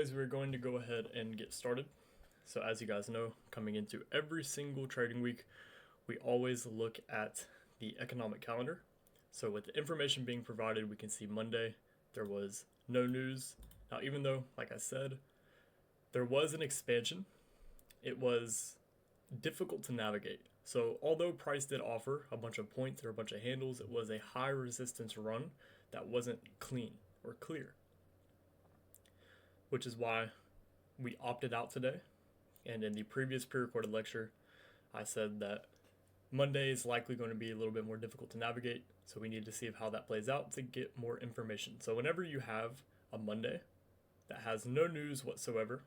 anyways, we're going to go ahead and get started. So as you guys know, coming into every single trading week, we always look at the economic calendar. So with the information being provided, we can see Monday, there was no news. Now, even though, like I said, there was an expansion, it was difficult to navigate. So although price did offer a bunch of points or a bunch of handles, it was a high resistance run that wasn't clean or clear, which is why we opted out today. And in the previous pre-recorded lecture, I said that Monday is likely going to be a little bit more difficult to navigate, so we need to see how that plays out to get more information. So whenever you have a Monday that has no news whatsoever,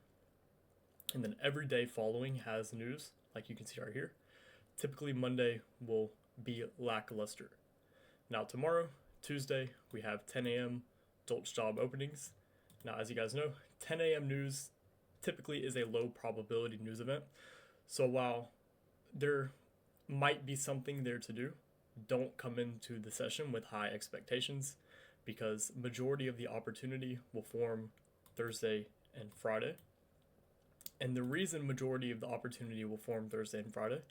and then every day following has news, like you can see right here, typically Monday will be lackluster. Now tomorrow, Tuesday, we have 10 a.m. Dolch job openings. Now, as you guys know, 10 a.m. news typically is a low probability news event. So while there might be something there to do, don't come into the session with high expectations, because majority of the opportunity will form Thursday and Friday. And the reason majority of the opportunity will form Thursday and Friday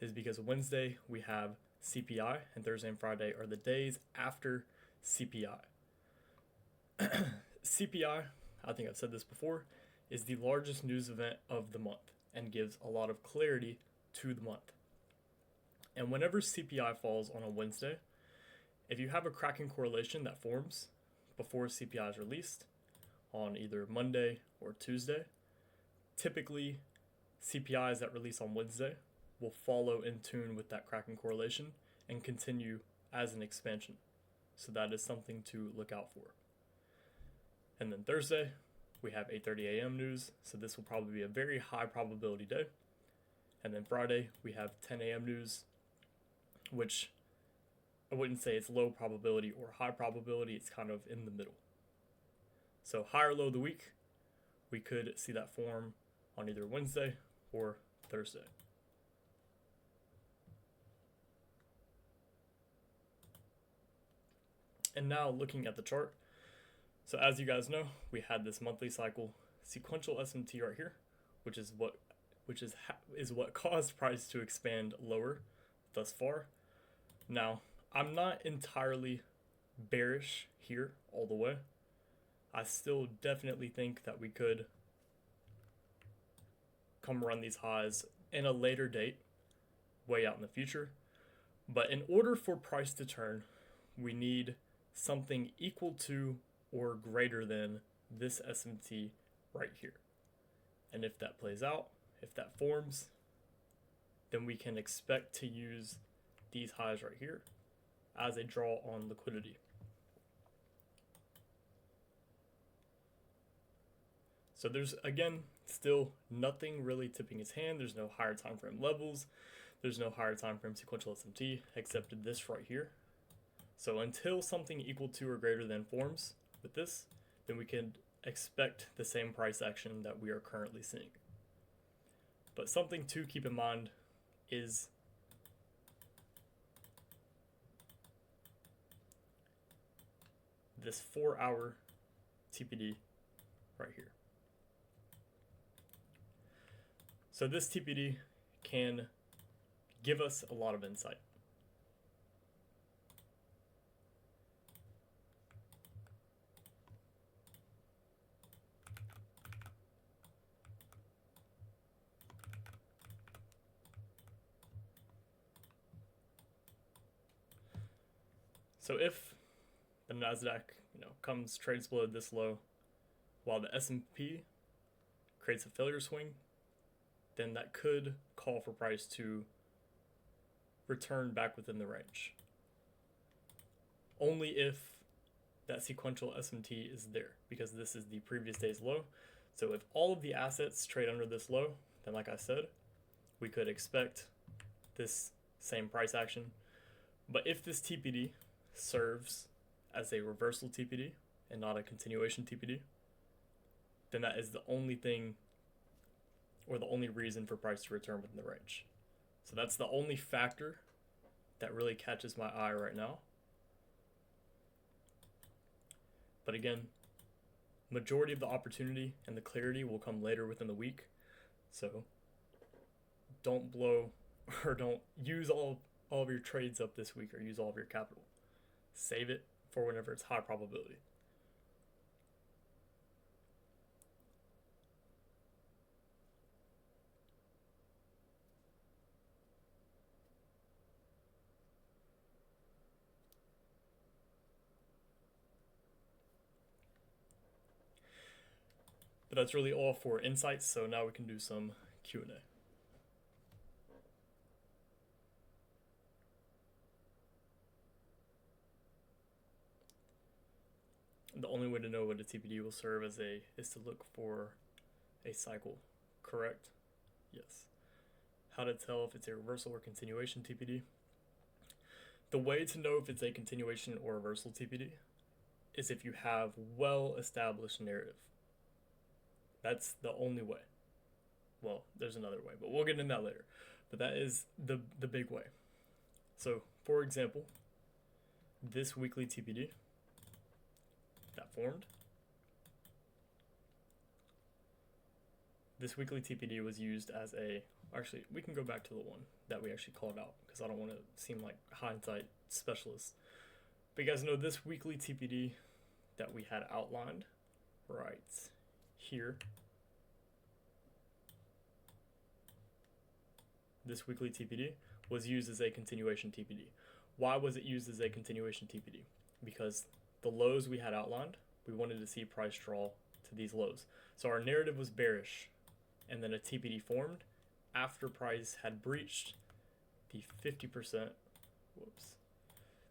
is because Wednesday we have CPI and Thursday and Friday are the days after CPI. CPI, I think I've said this before, is the largest news event of the month and gives a lot of clarity to the month. And whenever CPI falls on a Wednesday, if you have a cracking correlation that forms before CPI is released on either Monday or Tuesday, typically CPIs that release on Wednesday will follow in tune with that cracking correlation and continue as an expansion. So that is something to look out for. And then Thursday, we have 8:30 a.m. news, so this will probably be a very high probability day. And then Friday, we have 10 a.m. news, which I wouldn't say it's low probability or high probability, it's kind of in the middle. So high or low of the week, we could see that form on either Wednesday or Thursday. And now looking at the chart, so as you guys know, we had this monthly cycle sequential SMT right here, which is what caused price to expand lower thus far. Now, I'm not entirely bearish here all the way. I still definitely think that we could come run these highs in a later date, way out in the future. But in order for price to turn, we need something equal to or greater than this SMT right here. And if that plays out, if that forms, then we can expect to use these highs right here as a draw on liquidity. So there's, again, still nothing really tipping its hand. There's no higher time frame levels. There's no higher time frame sequential SMT except this right here. So until something equal to or greater than forms with this, then we can expect the same price action that we are currently seeing. But something to keep in mind is this 4-hour TPD right here. So this TPD can give us a lot of insight. So if the NASDAQ, trades below this low, while the S&P creates a failure swing, then that could call for price to return back within the range. Only if that sequential SMT is there, because this is the previous day's low. So if all of the assets trade under this low, then like I said, we could expect this same price action. But if this TPD serves as a reversal TPD and not a continuation TPD, then that is the only thing or the only reason for price to return within the range. So that's the only factor that really catches my eye right now. But again, Majority of the opportunity and the clarity will come later within the week. So don't blow or don't use all of your trades up this week or use all of your capital. Save it for whenever it's high probability. But that's really all for insights, so now we can do some Q&A. The only way to know what a TPD will serve as is to look for a cycle, correct? Yes. How to tell if it's a reversal or continuation TPD? The way to know if it's a continuation or reversal TPD is if you have well-established narrative. That's the only way. Well, there's another way, but we'll get into that later. But that is the big way. So, for example, this weekly TPD that formed, this weekly TPD was used as actually, we can go back to the one that we actually called out because I don't want to seem like hindsight specialists. But you guys know this weekly TPD that we had outlined right here. This weekly TPD was used as a continuation TPD. Why was it used as a continuation TPD? Because the lows we had outlined, we wanted to see price draw to these lows. So our narrative was bearish, and then a TPD formed after price had breached the 50%,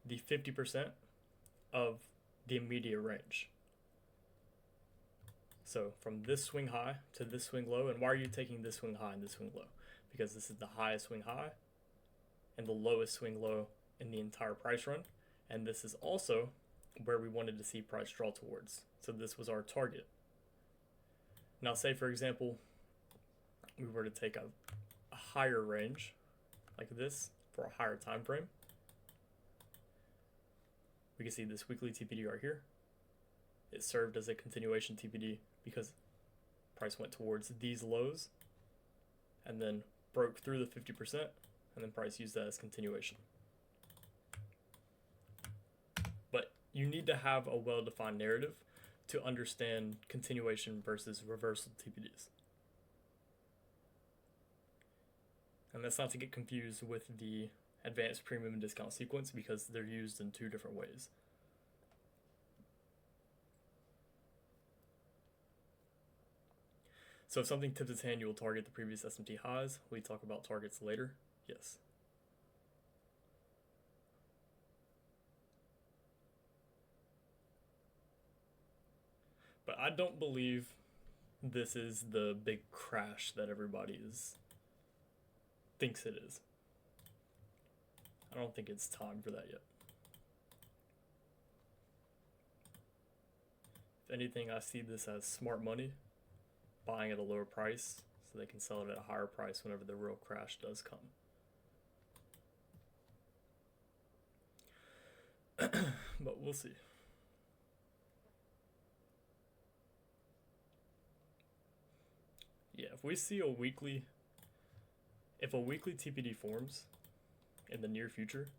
the 50% of the immediate range. So from this swing high to this swing low, and why are you taking this swing high and this swing low? Because this is the highest swing high and the lowest swing low in the entire price run. And this is also where we wanted to see price draw towards. So this was our target. Now say for example, we were to take a higher range like this for a higher time frame. We can see this weekly TPD right here. It served as a continuation TPD because price went towards these lows and then broke through the 50%, and then price used that as continuation. But you need to have a well-defined narrative to understand continuation versus reversal TPDs. And that's not to get confused with the advanced premium and discount sequence because they're used in two different ways. So if something tips its hand, you will target the previous SMT highs. We talk about targets later. Yes. But I don't believe this is the big crash that everybody thinks it is. I don't think it's time for that yet. If anything, I see this as smart money, buying at a lower price so they can sell it at a higher price whenever the real crash does come. But we'll see. Yeah, if we see a weekly TPD forms in the near future,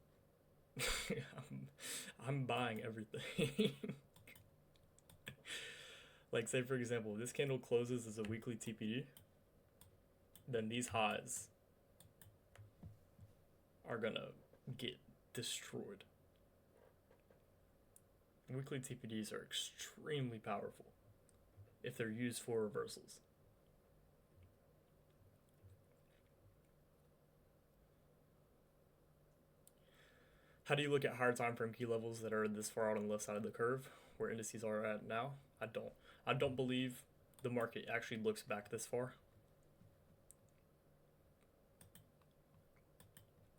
I'm buying everything. Like say for example, if this candle closes as a weekly TPD, then these highs are gonna get destroyed. Weekly TPDs are extremely powerful if they're used for reversals. How do you look at higher time frame key levels that are this far out on the left side of the curve, where indices are at now? I don't believe the market actually looks back this far.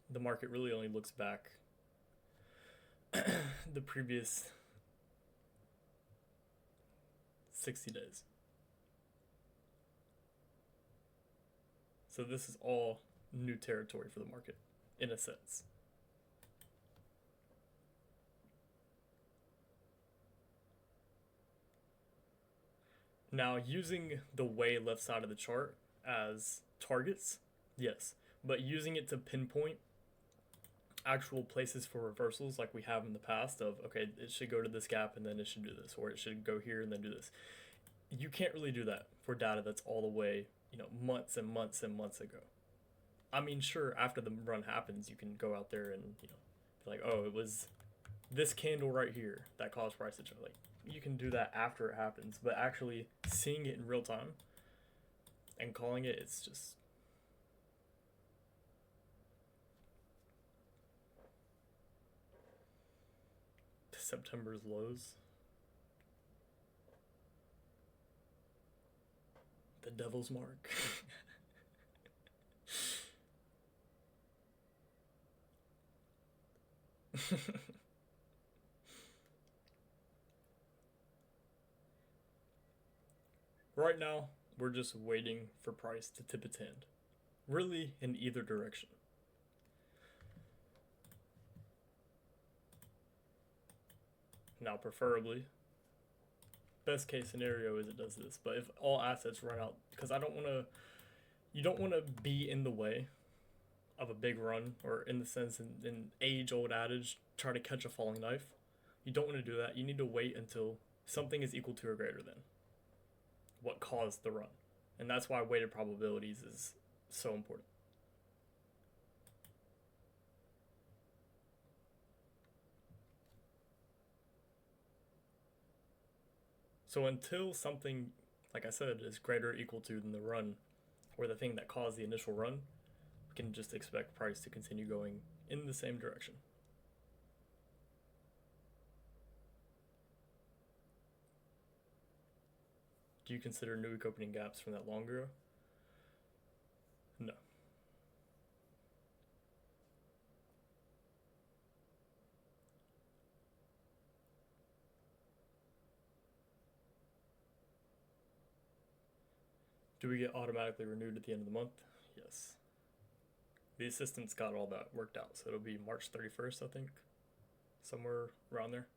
The market really only looks back the previous 60 days. So this is all new territory for the market, in a sense. Now, using the way left side of the chart as targets, yes, but using it to pinpoint actual places for reversals like we have in the past of, okay, it should go to this gap and then it should do this, or it should go here and then do this. You can't really do that for data that's all the way, months and months and months ago. I mean, sure, after the run happens, you can go out there and, be like, oh, it was this candle right here that caused price to jump. Like, you can do that after it happens, but actually seeing it in real time and calling it, it's just... September's lows. The devil's mark. Right now, we're just waiting for price to tip its hand. Really, in either direction. Now, preferably, best case scenario is it does this, but if all assets run out, because you don't want to be in the way of a big run, or in the sense, in age-old adage, try to catch a falling knife. You don't want to do that. You need to wait until something is equal to or greater than what caused the run. And that's why weighted probabilities is so important. So until something, like I said, is greater or equal to than the run, or the thing that caused the initial run, we can just expect price to continue going in the same direction. Do you consider new week opening gaps from that long ago? No. Do we get automatically renewed at the end of the month? Yes. The assistants got all that worked out, so it'll be March 31st, I think. Somewhere around there.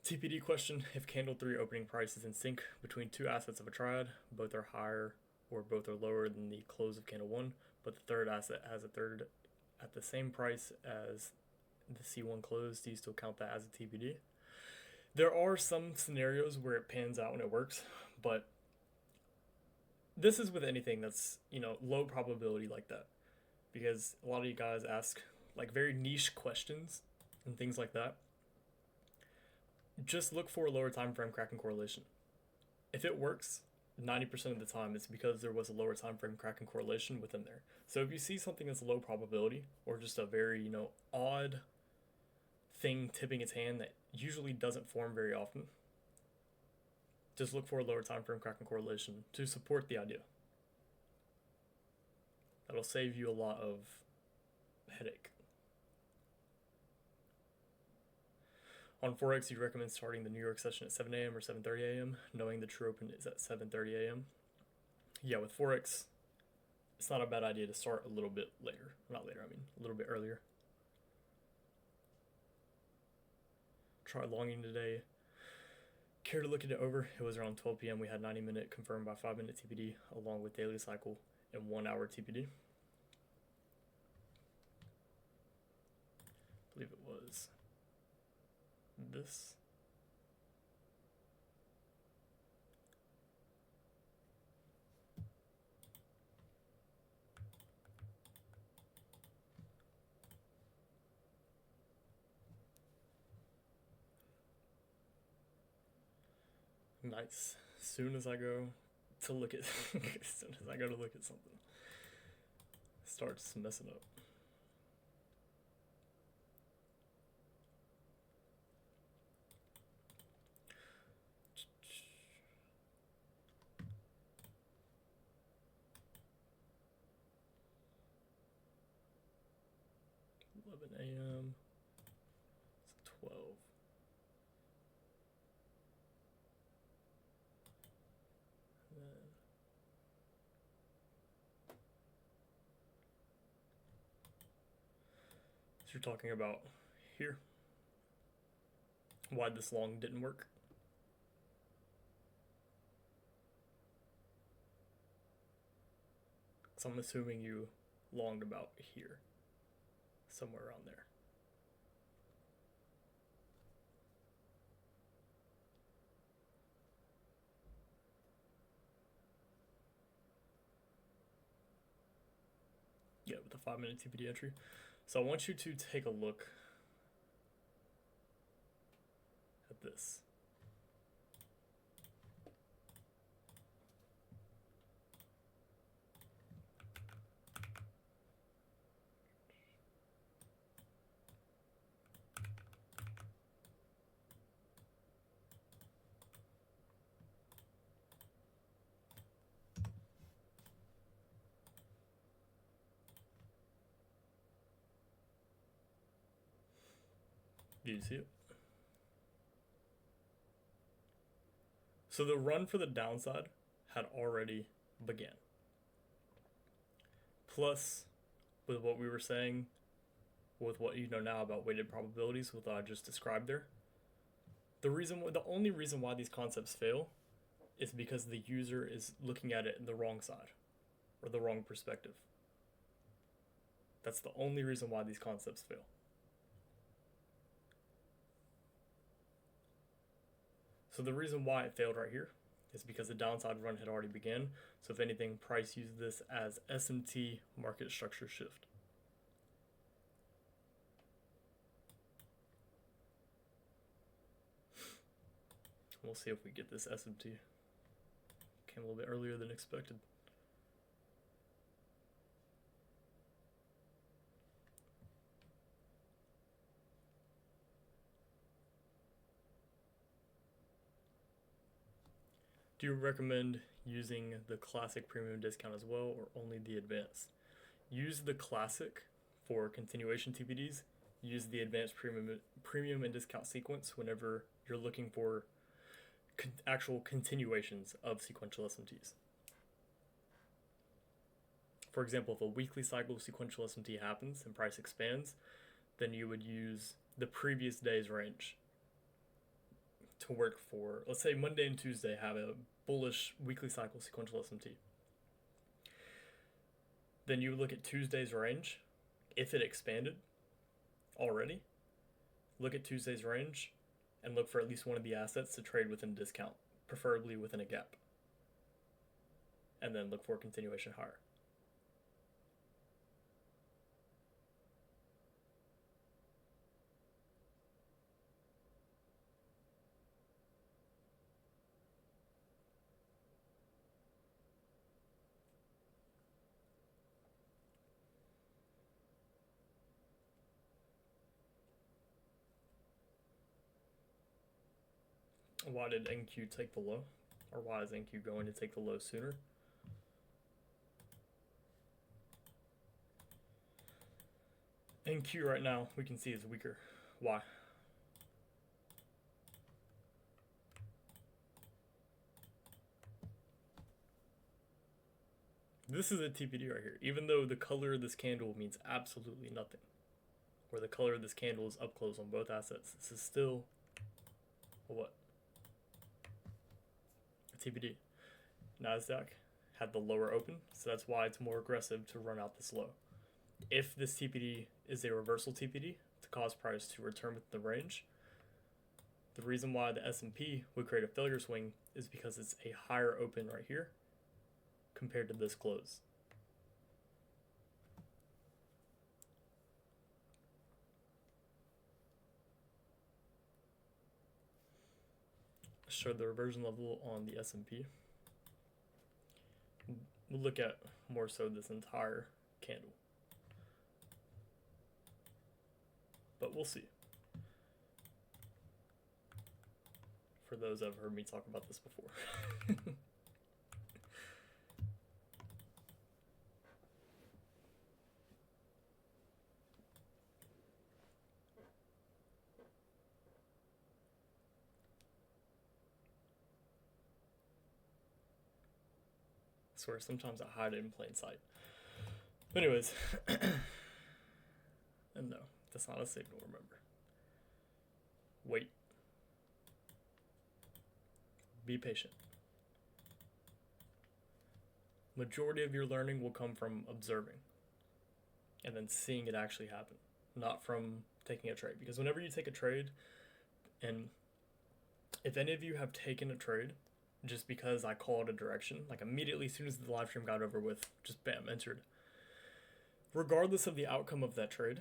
TPD question: if candle 3 opening price is in sync between two assets of a triad, both are higher or both are lower than the close of candle 1, but the third asset has a third at the same price as the C1 close, do you still count that as a TPD? There are some scenarios where it pans out and it works, but this is with anything that's, low probability like that. Because a lot of you guys ask like very niche questions and things like that. Just look for a lower time frame cracking correlation. If it works, 90% of the time it's because there was a lower time frame cracking correlation within there. So if you see something that's low probability or just a very, odd thing tipping its hand that usually doesn't form very often, just look for a lower time frame cracking correlation to support the idea. That'll save you a lot of headache. On Forex, you'd recommend starting the New York session at 7 a.m. or 7:30 a.m., knowing the true open is at 7:30 a.m. Yeah, with Forex, it's not a bad idea to start a little bit later. Not later, I mean a little bit earlier. Try longing today. Care to look at it over? It was around 12 p.m. We had 90-minute confirmed by 5-minute TPD, along with daily cycle and 1-hour TPD. I believe it was this. Nice. As soon as I go to look at something, it starts messing up. a.m. It's 12. So you're talking about here, why this long didn't work. So I'm assuming you longed about here, somewhere around there. Yeah, with the 5-minute TPD entry. So I want you to take a look at this. Do you see it? So the run for the downside had already began. Plus, with what we were saying, with what you know now about weighted probabilities, with what I just described there, the only reason why these concepts fail is because the user is looking at it in the wrong side or the wrong perspective. That's the only reason why these concepts fail. So the reason why it failed right here is because the downside run had already begun. So if anything, price used this as SMT market structure shift. We'll see if we get this SMT. Came a little bit earlier than expected. Do you recommend using the classic premium discount as well, or only the advanced? Use the classic for continuation TPDs. Use the advanced premium and discount sequence whenever you're looking for actual continuations of sequential SMTs. For example, if a weekly cycle of sequential SMT happens and price expands, then you would use the previous day's range to work for, let's say Monday and Tuesday have a bullish weekly cycle sequential SMT. Then you would look at Tuesday's range. If it expanded already, look at Tuesday's range and look for at least one of the assets to trade within a discount, preferably within a gap. And then look for a continuation higher. Why did NQ take the low? Or why is NQ going to take the low sooner? NQ right now we can see is weaker. Why? This is a TPD right here. Even though the color of this candle means absolutely nothing, or the color of this candle is up close on both assets, this is still a what? A TPD. NASDAQ had the lower open, so that's why it's more aggressive to run out this low. If this TPD is a reversal TPD to cause price to return within the range, the reason why the S&P would create a failure swing is because it's a higher open right here compared to this close. Show the reversion level on the S&P. We'll look at more so this entire candle, but we'll see. For those that have heard me talk about this before. I swear, sometimes I hide it in plain sight. But anyways, and no, that's not a signal, remember. Wait. Be patient. Majority of your learning will come from observing and then seeing it actually happen, not from taking a trade. Because whenever you take a trade, and if any of you have taken a trade just because I called a direction, like immediately as soon as the live stream got over with, just bam, entered. Regardless of the outcome of that trade,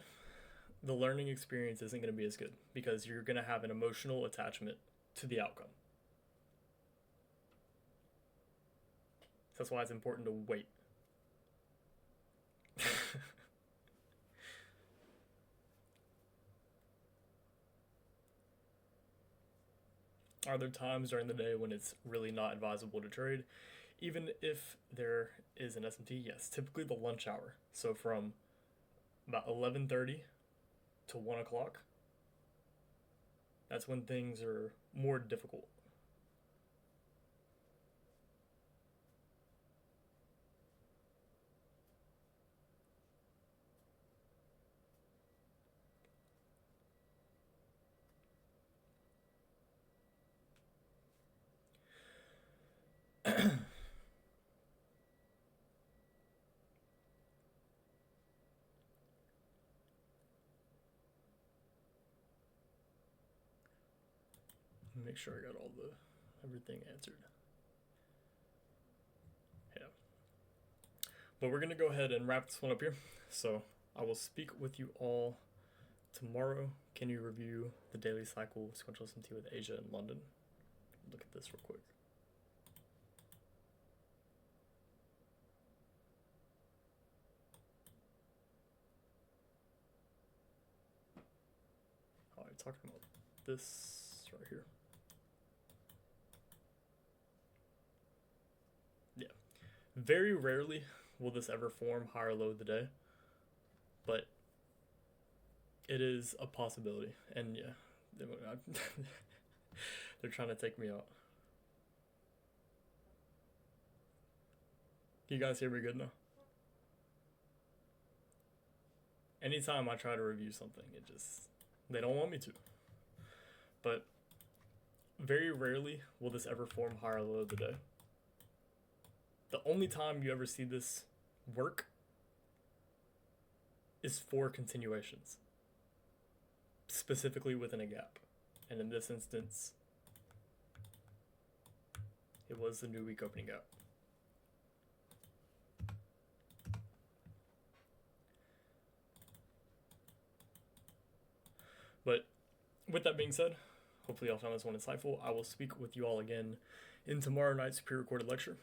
the learning experience isn't going to be as good because you're going to have an emotional attachment to the outcome. That's why it's important to wait. Are there times during the day when it's really not advisable to trade? Even if there is an SMT, yes, typically the lunch hour. So from about 11:30 to 1 o'clock, that's when things are more difficult. Make sure I got everything answered. Yeah. But we're gonna go ahead and wrap this one up here. So I will speak with you all tomorrow. Can you review the daily cycle sequential SMT with Asia and London? Look at this real quick. Oh, I'm talking about this right here. Yeah. Very rarely will this ever form high or low of the day, but it is a possibility. And yeah, they're trying to take me out. Can you guys hear me good now? Anytime I try to review something, they don't want me to. But very rarely will this ever form high or low of the day. The only time you ever see this work is for continuations, specifically within a gap. And in this instance, it was the new week opening gap. But with that being said, hopefully y'all found this one insightful. I will speak with you all again in tomorrow night's pre-recorded lecture.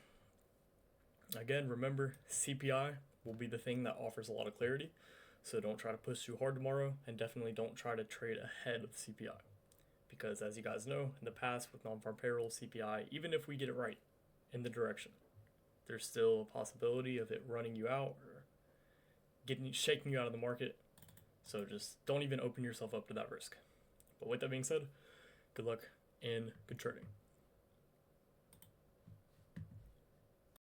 Again, remember, CPI will be the thing that offers a lot of clarity. So don't try to push too hard tomorrow, and definitely don't try to trade ahead of CPI. Because as you guys know, in the past with non-farm payroll, CPI, even if we get it right in the direction, there's still a possibility of it running you out or shaking you out of the market. So just don't even open yourself up to that risk. But with that being said, good luck and good trading.